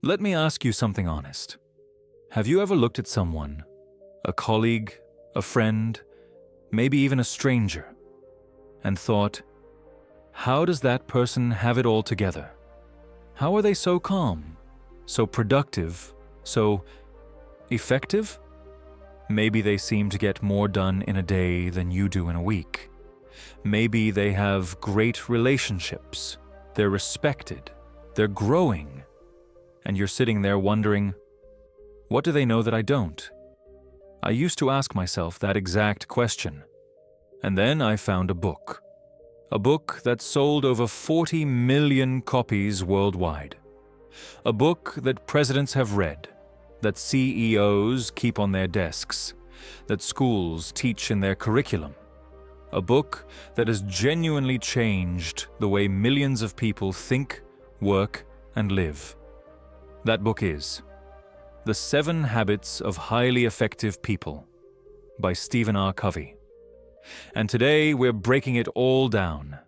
Let me ask you something honest. Have you ever looked at someone, a colleague, a friend, maybe even a stranger, and thought, how does that person have it all together? How are they so calm, so productive, so effective? Maybe they seem to get more done in a day than you do in a week. Maybe they have great relationships, they're respected, they're growing, and you're sitting there wondering, what do they know that I don't? I used to ask myself that exact question, and then I found a book that sold over 40 million copies worldwide, a book that presidents have read, that CEOs keep on their desks, that schools teach in their curriculum, a book that has genuinely changed the way millions of people think, work, and live. That book is The 7 Habits of Highly Effective People by Stephen R. Covey. And today we're breaking it all down.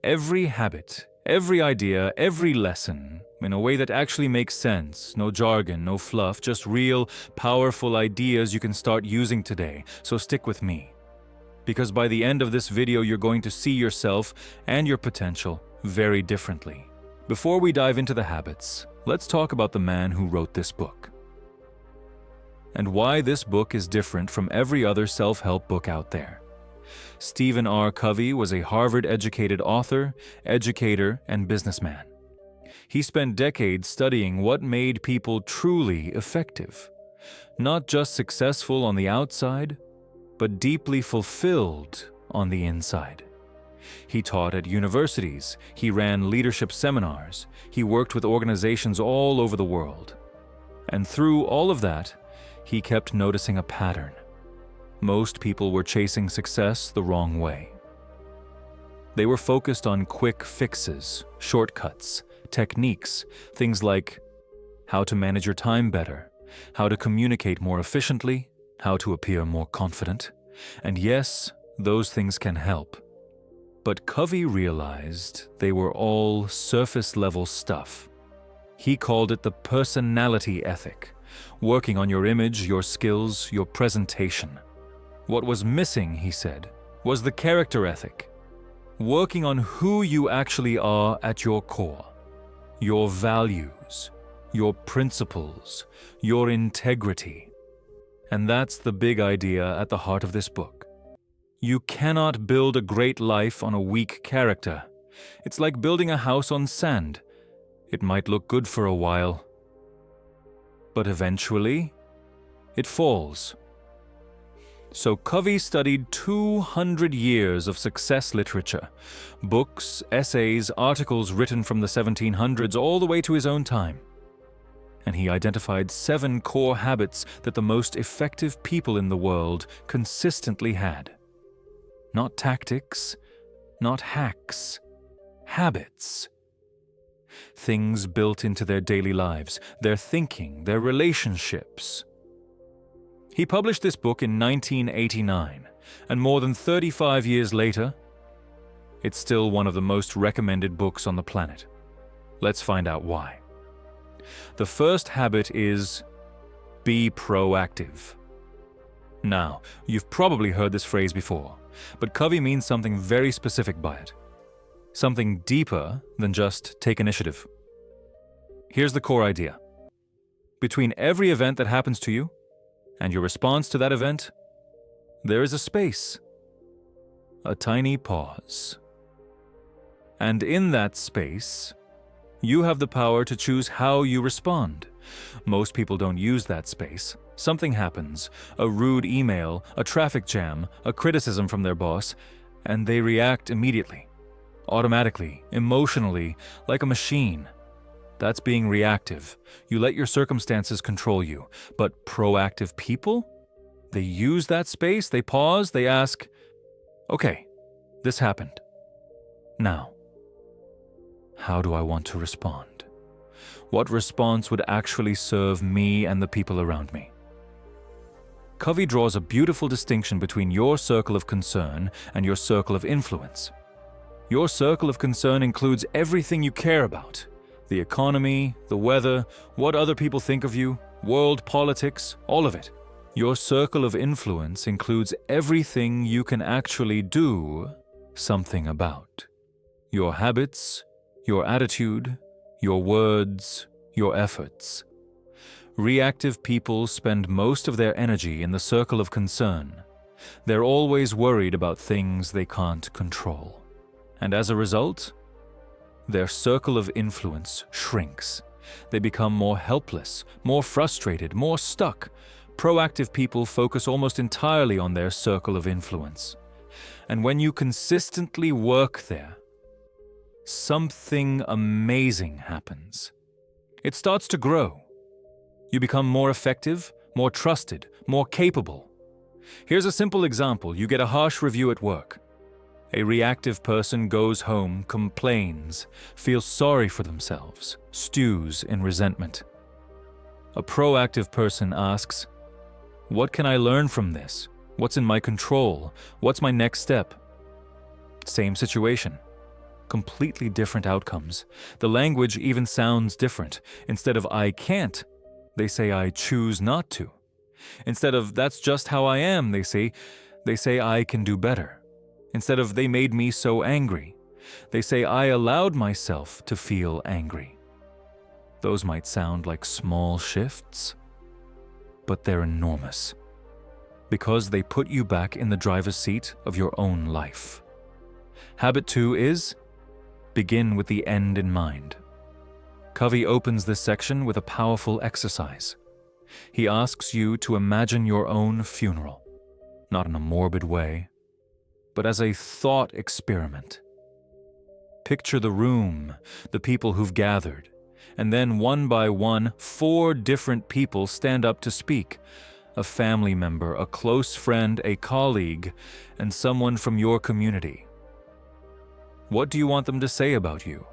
Every habit, every idea, every lesson, in a way that actually makes sense. No jargon, no fluff, just real, powerful ideas you can start using today. So stick with me. Because by the end of this video, you're going to see yourself and your potential very differently. Before we dive into the habits, let's talk about the man who wrote this book. And why this book is different from every other self-help book out there. Stephen R. Covey was a Harvard-educated author, educator, and businessman. He spent decades studying what made people truly effective. Not just successful on the outside, but deeply fulfilled on the inside. He taught at universities, he ran leadership seminars, he worked with organizations all over the world. And through all of that, he kept noticing a pattern. Most people were chasing success the wrong way. They were focused on quick fixes, shortcuts, techniques, things like how to manage your time better, how to communicate more efficiently, how to appear more confident. And yes, those things can help. But Covey realized they were all surface-level stuff. He called it the personality ethic, working on your image, your skills, your presentation. What was missing, he said, was the character ethic, working on who you actually are at your core, your values, your principles, your integrity. And that's the big idea at the heart of this book. You cannot build a great life on a weak character. It's like building a house on sand. It might look good for a while, but eventually, it falls. So Covey studied 200 years of success literature, books, essays, articles written from the 1700s all the way to his own time. And he identified 7 core habits that the most effective people in the world consistently had. Not tactics, not hacks, habits. Things built into their daily lives, their thinking, their relationships. He published this book in 1989, and more than 35 years later, it's still one of the most recommended books on the planet. Let's find out why. The first habit is be proactive. Now, you've probably heard this phrase before, but Covey means something very specific by it. Something deeper than just take initiative. Here's the core idea. Between every event that happens to you and your response to that event, there is a space, a tiny pause. And in that space, you have the power to choose how you respond. Most people don't use that space. Something happens, a rude email, a traffic jam, a criticism from their boss, and they react immediately, automatically, emotionally, like a machine. That's being reactive. You let your circumstances control you. But proactive people? They use that space, they pause, they ask, okay, this happened. Now, how do I want to respond? What response would actually serve me and the people around me? Covey draws a beautiful distinction between your circle of concern and your circle of influence. Your circle of concern includes everything you care about, The economy, the weather, what other people think of you, world politics, all of it. Your circle of influence includes everything you can actually do something about. Your habits, your attitude, your words, your efforts. Reactive people spend most of their energy in the circle of concern. They're always worried about things they can't control. And as a result, their circle of influence shrinks. They become more helpless, more frustrated, more stuck. Proactive people focus almost entirely on their circle of influence. And when you consistently work there, something amazing happens. It starts to grow. You become more effective, more trusted, more capable. Here's a simple example. You get a harsh review at work. A reactive person goes home, complains, feels sorry for themselves, stews in resentment. A proactive person asks, "What can I learn from this? What's in my control? What's my next step?" Same situation. Completely different outcomes. The language even sounds different. Instead of "I can't," they say "I choose not to." Instead of "That's just how I am," they say "I can do better." Instead of "They made me so angry," they say "I allowed myself to feel angry." Those might sound like small shifts, but they're enormous, because they put you back in the driver's seat of your own life. Habit 2 is begin with the end in mind. Covey opens this section with a powerful exercise. He asks you to imagine your own funeral, not in a morbid way, but as a thought experiment. Picture the room, the people who've gathered, and then one by one, 4 different people stand up to speak. A family member, a close friend, a colleague, and someone from your community. What do you want them to say about you?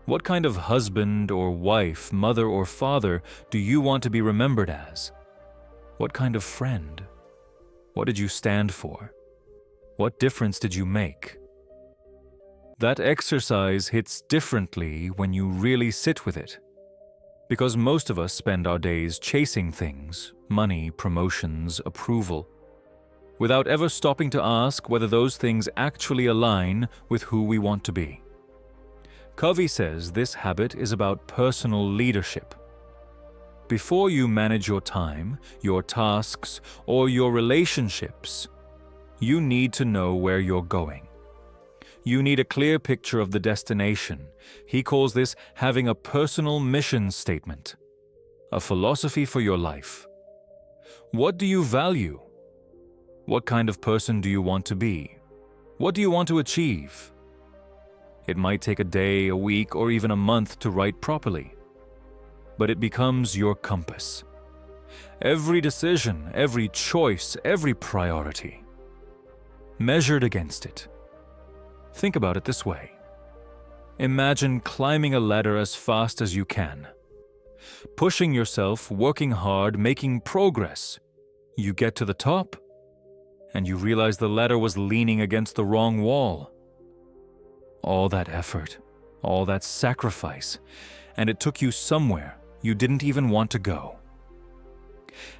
What kind of husband or wife, mother or father do you want to be remembered as? What kind of friend? What did you stand for? What difference did you make? That exercise hits differently when you really sit with it. Because most of us spend our days chasing things, money, promotions, approval, without ever stopping to ask whether those things actually align with who we want to be. Covey says this habit is about personal leadership. Before you manage your time, your tasks, or your relationships, you need to know where you're going. You need a clear picture of the destination. He calls this having a personal mission statement, a philosophy for your life. What do you value? What kind of person do you want to be? What do you want to achieve? It might take a day, a week, or even a month to write properly, but it becomes your compass. Every decision, every choice, every priority, measured against it. Think about it this way. Imagine climbing a ladder as fast as you can. Pushing yourself, working hard, making progress. You get to the top, and you realize the ladder was leaning against the wrong wall. All that effort, all that sacrifice, and it took you somewhere you didn't even want to go.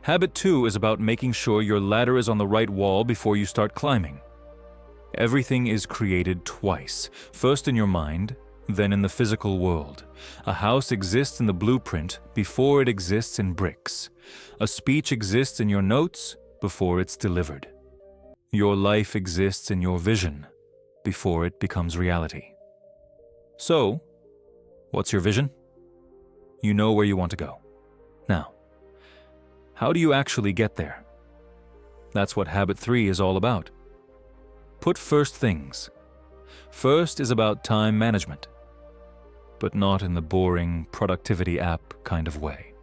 Habit 2 is about making sure your ladder is on the right wall before you start climbing. Everything is created twice, first in your mind, then in the physical world. A house exists in the blueprint before it exists in bricks. A speech exists in your notes before it's delivered. Your life exists in your vision before it becomes reality. So, what's your vision? You know where you want to go. Now, how do you actually get there? That's what Habit 3 is all about. Put first things. First is about time management, but not in the boring productivity app kind of way.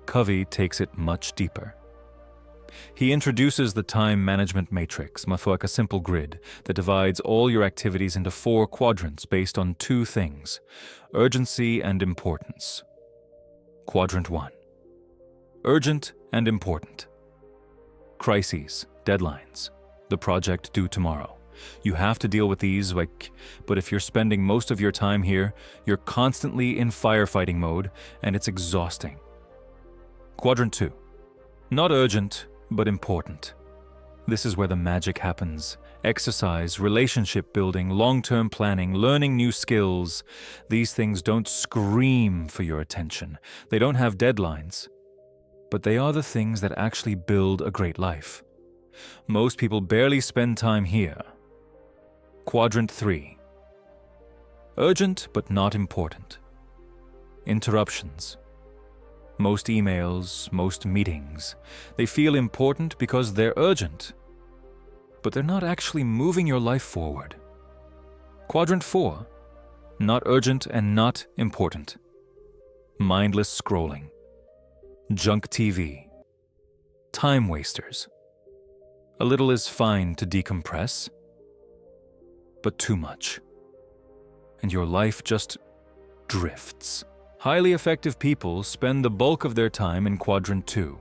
Covey takes it much deeper. He introduces the time management matrix, much like a simple grid that divides all your activities into 4 quadrants based on 2 things: urgency and importance. Quadrant 1. Urgent and important. Crises, deadlines, the project due tomorrow. You have to deal with these, but if you're spending most of your time here, you're constantly in firefighting mode, and it's exhausting. Quadrant 2. Not urgent, but important. This is where the magic happens. Exercise, relationship building, long-term planning, learning new skills. These things don't scream for your attention. They don't have deadlines. But they are the things that actually build a great life. Most people barely spend time here. Quadrant 3. Urgent but not important. Interruptions. Most emails, most meetings, they feel important because they're urgent, but they're not actually moving your life forward. Quadrant 4. Not urgent and not important. Mindless scrolling. Junk TV. Time wasters. A little is fine to decompress, but too much. And your life just drifts. Highly effective people spend the bulk of their time in Quadrant 2.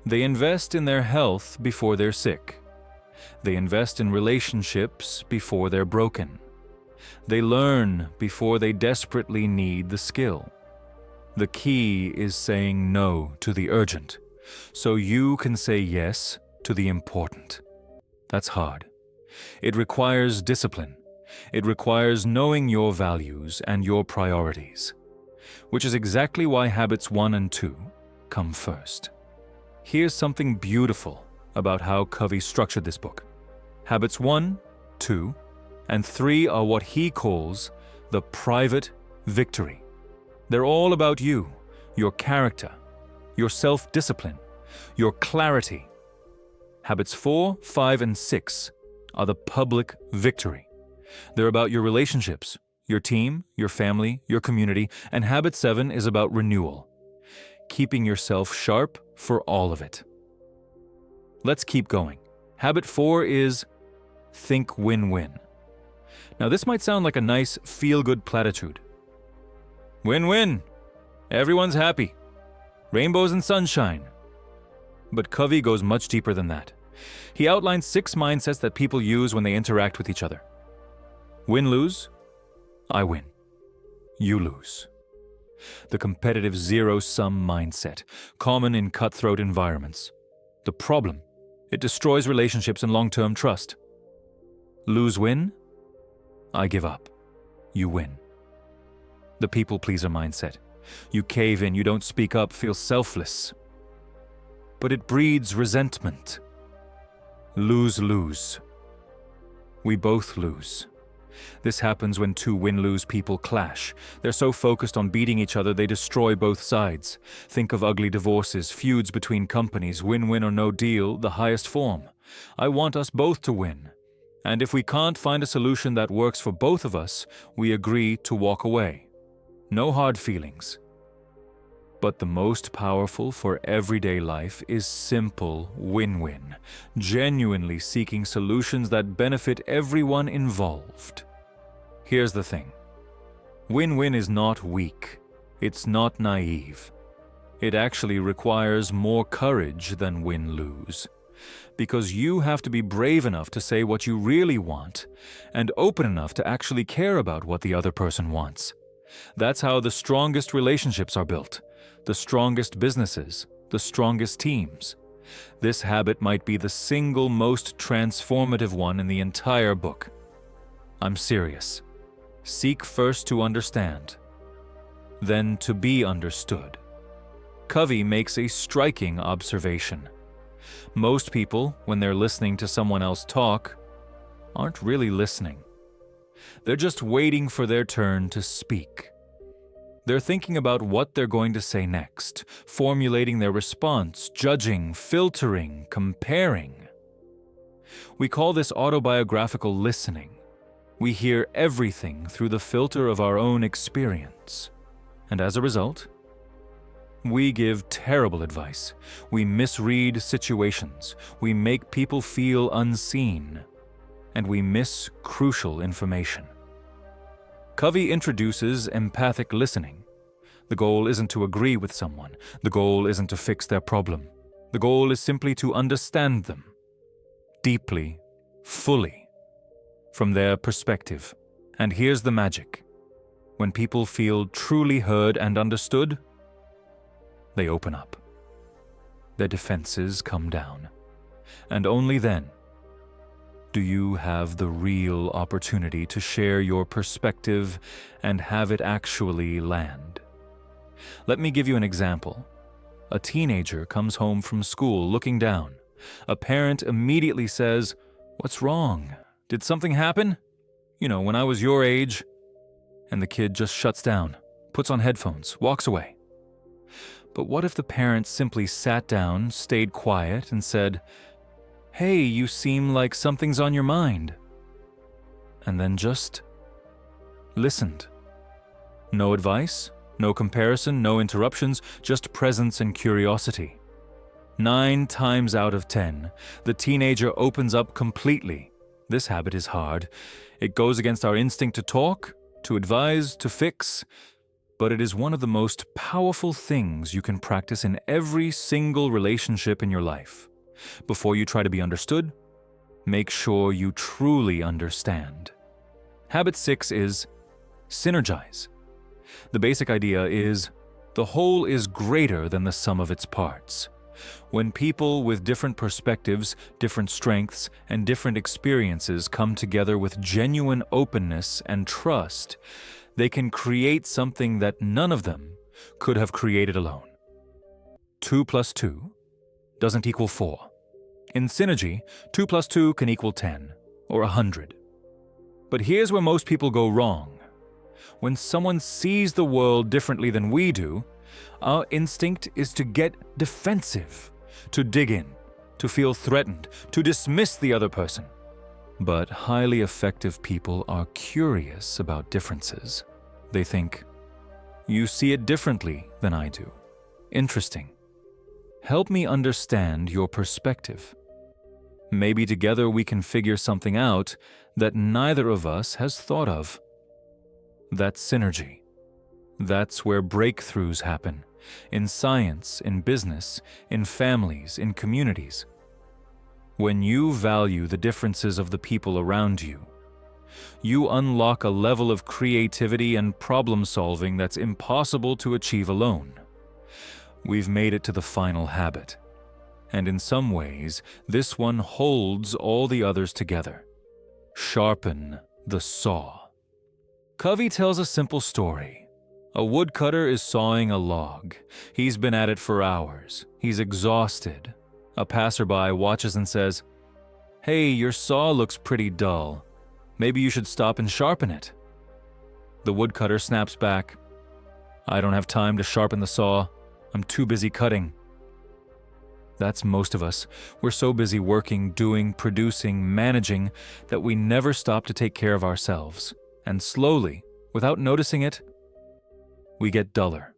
They invest in their health before they're sick. They invest in relationships before they're broken. They learn before they desperately need the skill. The key is saying no to the urgent, so you can say yes to the important. That's hard. It requires discipline. It requires knowing your values and your priorities, which is exactly why habits 1 and 2 come first. Here's something beautiful about how Covey structured this book. Habits 1, 2, and 3 are what he calls the private victory. They're all about you, your character, your self-discipline, your clarity. Habits 4, 5, and 6 are the public victory. They're about your relationships, your team, your family, your community, and habit 7 is about renewal, keeping yourself sharp for all of it. Let's keep going. Habit 4 is think win-win. Now this might sound like a nice feel-good platitude. Win-win. Everyone's happy. Rainbows and sunshine. But Covey goes much deeper than that. He outlines 6 mindsets that people use when they interact with each other. Win-lose. I win. You lose. The competitive zero-sum mindset, common in cutthroat environments. The problem, it destroys relationships and long-term trust. Lose-win? I give up. You win. The people-pleaser mindset. You cave in, you don't speak up, feel selfless. But it breeds resentment. Lose-lose. We both lose. This happens when 2 win-lose people clash. They're so focused on beating each other they destroy both sides. Think of ugly divorces, feuds between companies, win-win or no deal, the highest form. I want us both to win. And if we can't find a solution that works for both of us, we agree to walk away. No hard feelings. But the most powerful for everyday life is simple win-win, genuinely seeking solutions that benefit everyone involved. Here's the thing. Win-win is not weak. It's not naive. It actually requires more courage than win-lose. Because you have to be brave enough to say what you really want and open enough to actually care about what the other person wants. That's how the strongest relationships are built. The strongest businesses, the strongest teams. This habit might be the single most transformative one in the entire book. I'm serious. Seek first to understand, then to be understood. Covey makes a striking observation. Most people, when they're listening to someone else talk, aren't really listening. They're just waiting for their turn to speak. They're thinking about what they're going to say next, formulating their response, judging, filtering, comparing. We call this autobiographical listening. We hear everything through the filter of our own experience. And as a result, we give terrible advice. We misread situations. We make people feel unseen. And we miss crucial information. Covey introduces empathic listening. The goal isn't to agree with someone. The goal isn't to fix their problem. The goal is simply to understand them. Deeply, fully, from their perspective. And here's the magic. When people feel truly heard and understood, they open up. Their defenses come down. And only then do you have the real opportunity to share your perspective and have it actually land. Let me give you an example. A teenager comes home from school looking down. A parent immediately says, "What's wrong? Did something happen? You know, when I was your age." And the kid just shuts down, puts on headphones, walks away. But what if the parent simply sat down, stayed quiet, and said, "Hey, you seem like something's on your mind," and then just listened? No advice, no comparison, no interruptions, just presence and curiosity. 9 times out of 10, the teenager opens up completely. This habit is hard. It goes against our instinct to talk, to advise, to fix, but it is one of the most powerful things you can practice in every single relationship in your life. Before you try to be understood, make sure you truly understand. Habit 6 is synergize. The basic idea is the whole is greater than the sum of its parts. When people with different perspectives, different strengths, and different experiences come together with genuine openness and trust, they can create something that none of them could have created alone. 2 plus 2 doesn't equal 4. In synergy, 2 plus 2 can equal 10 or 100. But here's where most people go wrong. When someone sees the world differently than we do, our instinct is to get defensive, to dig in, to feel threatened, to dismiss the other person. But highly effective people are curious about differences. They think, "You see it differently than I do. Interesting. Help me understand your perspective. Maybe together we can figure something out that neither of us has thought of." That's synergy. That's where breakthroughs happen. In science, in business, in families, in communities. When you value the differences of the people around you, you unlock a level of creativity and problem solving that's impossible to achieve alone. We've made it to the final habit. And in some ways, this one holds all the others together. Sharpen the saw. Covey tells a simple story. A woodcutter is sawing a log. He's been at it for hours. He's exhausted. A passerby watches and says, "Hey, your saw looks pretty dull. Maybe you should stop and sharpen it." The woodcutter snaps back, "I don't have time to sharpen the saw. I'm too busy cutting." That's most of us. We're so busy working, doing, producing, managing that we never stop to take care of ourselves. And slowly, without noticing it, we get duller.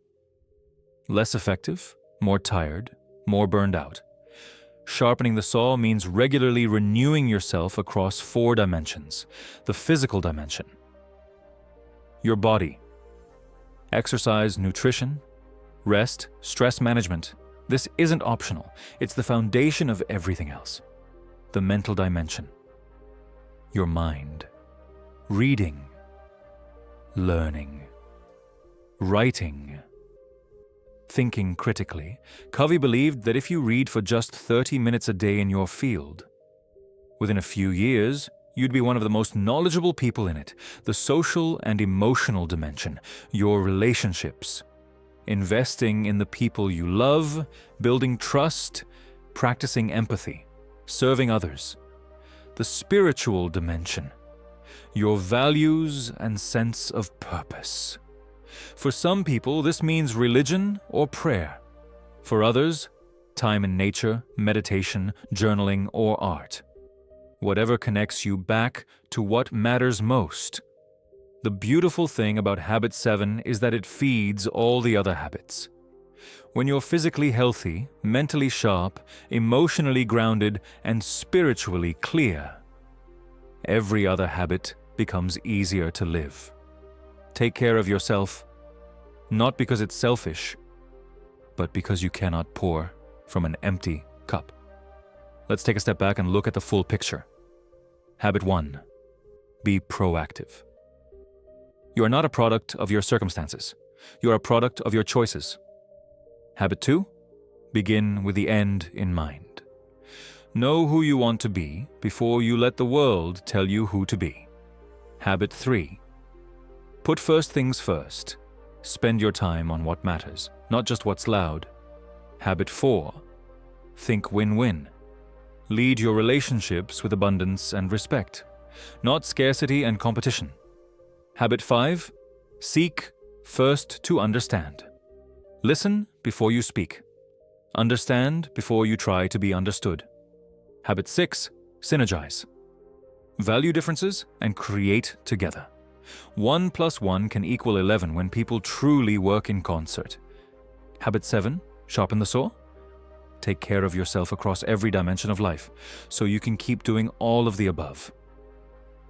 Less effective, more tired, more burned out. Sharpening the saw means regularly renewing yourself across 4 dimensions. The physical dimension. Your body. Exercise, nutrition, rest, stress management. This isn't optional. It's the foundation of everything else. The mental dimension. Your mind. Reading. Learning. Writing. Thinking critically. Covey believed that if you read for just 30 minutes a day in your field, within a few years, you'd be one of the most knowledgeable people in it. The social and emotional dimension. Your relationships. Investing in the people you love, building trust, practicing empathy, serving others. The spiritual dimension. Your values and sense of purpose. For some people, this means religion or prayer. For others, time in nature, meditation, journaling, or art. Whatever connects you back to what matters most. The beautiful thing about habit 7 is that it feeds all the other habits. When you're physically healthy, mentally sharp, emotionally grounded, and spiritually clear, every other habit becomes easier to live. Take care of yourself, not because it's selfish, but because you cannot pour from an empty cup. Let's take a step back and look at the full picture. Habit 1. be proactive. You are not a product of your circumstances. You are a product of your choices. Habit 2, begin with the end in mind. Know who you want to be before you let the world tell you who to be. Habit 3, put first things first. Spend your time on what matters, not just what's loud. Habit 4, think win-win. Lead your relationships with abundance and respect, not scarcity and competition. Habit 5, seek first to understand. Listen before you speak. Understand before you try to be understood. Habit 6, synergize. Value differences and create together. 1 + 1 can equal 11 when people truly work in concert. Habit 7, sharpen the saw. Take care of yourself across every dimension of life so you can keep doing all of the above.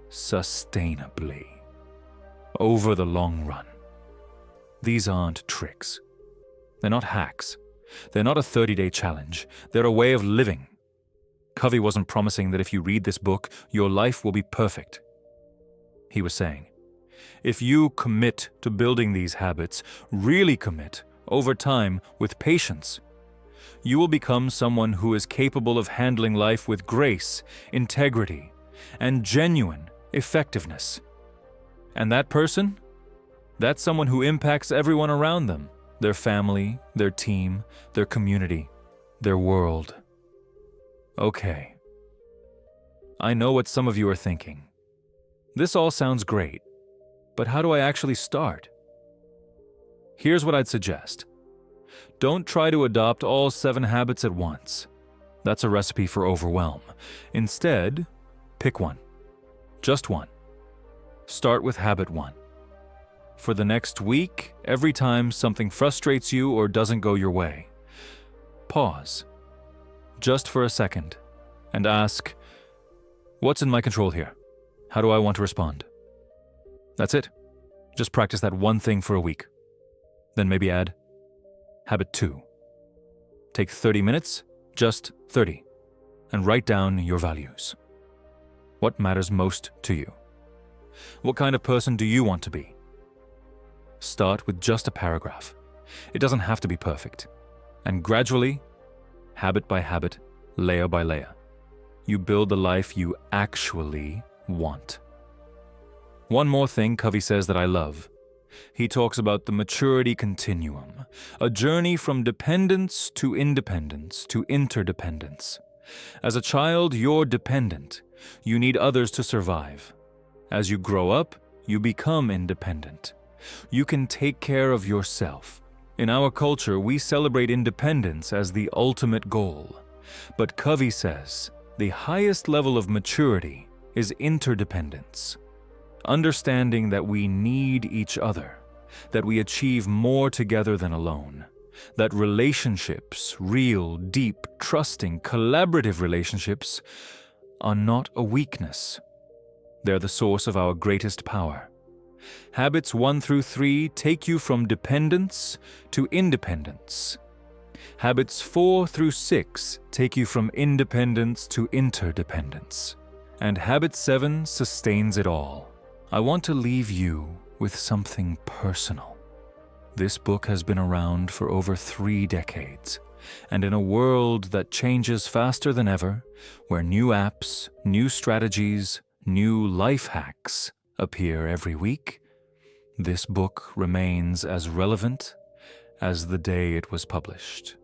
Sustainably. Over the long run. These aren't tricks. They're not hacks. They're not a 30-day challenge. They're a way of living. Covey wasn't promising that if you read this book, your life will be perfect. He was saying, if you commit to building these habits, really commit, over time, with patience, you will become someone who is capable of handling life with grace, integrity, and genuine effectiveness. And that person? That's someone who impacts everyone around them, their family, their team, their community, their world. Okay. I know what some of you are thinking. This all sounds great, but how do I actually start? Here's what I'd suggest. Don't try to adopt all 7 habits at once. That's a recipe for overwhelm. Instead, pick one. Just one. Start with habit 1. For the next week, every time something frustrates you or doesn't go your way, pause, just for a second, and ask, what's in my control here? How do I want to respond? That's it. Just practice that one thing for a week. Then maybe add habit 2. Take 30 minutes, just 30, and write down your values. What matters most to you? What kind of person do you want to be? Start with just a paragraph. It doesn't have to be perfect. And gradually, habit by habit, layer by layer, you build the life you actually want. One more thing Covey says that I love. He talks about the maturity continuum, a journey from dependence to independence to interdependence. As a child, you're dependent. You need others to survive. As you grow up, you become independent. You can take care of yourself. In our culture, we celebrate independence as the ultimate goal. But Covey says the highest level of maturity is interdependence. Understanding that we need each other, that we achieve more together than alone, that relationships, real, deep, trusting, collaborative relationships, are not a weakness. They're the source of our greatest power. Habits 1 through 3 take you from dependence to independence. Habits 4 through 6 take you from independence to interdependence. And habit 7 sustains it all. I want to leave you with something personal. This book has been around for over 3 decades, and in a world that changes faster than ever, where new apps, new strategies, new life hacks appear every week, this book remains as relevant as the day it was published.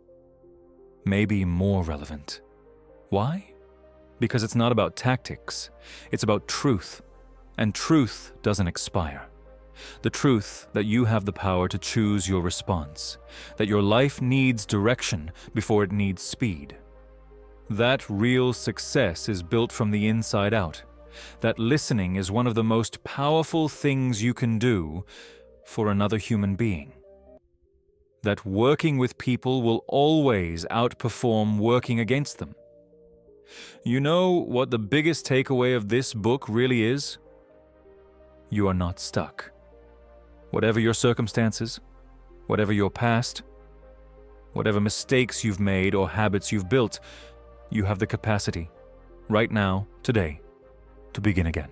Maybe more relevant. Why? Because it's not about tactics, it's about truth. And truth doesn't expire. The truth that you have the power to choose your response, that your life needs direction before it needs speed. That real success is built from the inside out. That listening is one of the most powerful things you can do for another human being. That working with people will always outperform working against them. You know what the biggest takeaway of this book really is? You are not stuck. Whatever your circumstances, whatever your past, whatever mistakes you've made or habits you've built, you have the capacity, right now, today, to begin again.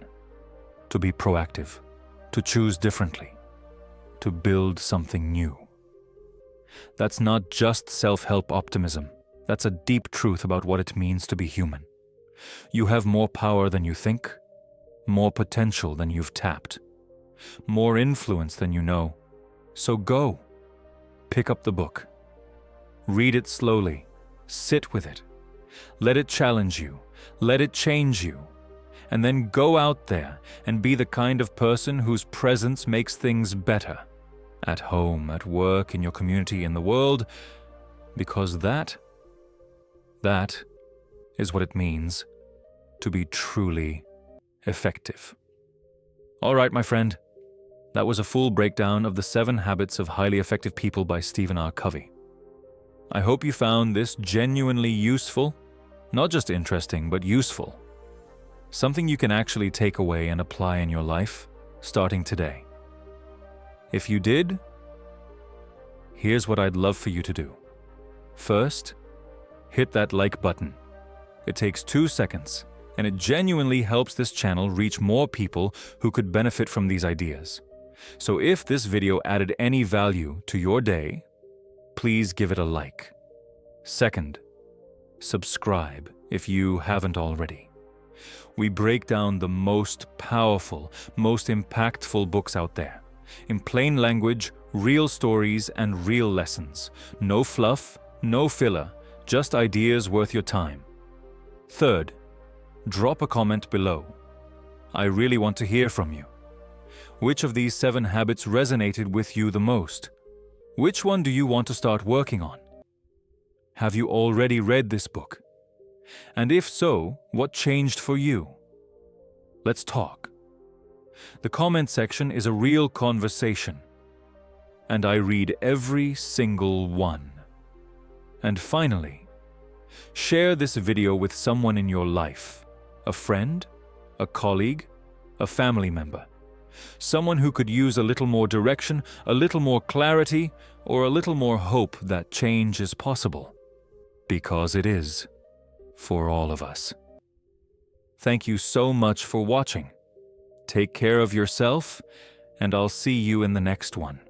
to be proactive, to choose differently, to build something new. That's not just self-help optimism. That's a deep truth about what it means to be human. You have more power than you think, more potential than you've tapped, more influence than you know. So go. Pick up the book. Read it slowly. Sit with it. Let it challenge you. Let it change you. And then go out there and be the kind of person whose presence makes things better. At home, at work, in your community, in the world. Because that is what it means to be truly effective. All right, my friend. That was a full breakdown of the 7 Habits of Highly Effective People by Stephen R. Covey. I hope you found this genuinely useful, not just interesting, but useful. Something you can actually take away and apply in your life, starting today. If you did, here's what I'd love for you to do. First, hit that like button. It takes 2 seconds, and it genuinely helps this channel reach more people who could benefit from these ideas. So if this video added any value to your day, please give it a like. Second, subscribe if you haven't already. We break down the most powerful, most impactful books out there. In plain language, real stories, and real lessons. No fluff, no filler, just ideas worth your time. Third, drop a comment below. I really want to hear from you. Which of these 7 habits resonated with you the most? Which one do you want to start working on? Have you already read this book? And if so, what changed for you? Let's talk. The comment section is a real conversation, and I read every single one. And finally, share this video with someone in your life, a friend, a colleague, a family member, someone who could use a little more direction, a little more clarity, or a little more hope that change is possible. Because it is, for all of us. Thank you so much for watching. Take care of yourself, and I'll see you in the next one.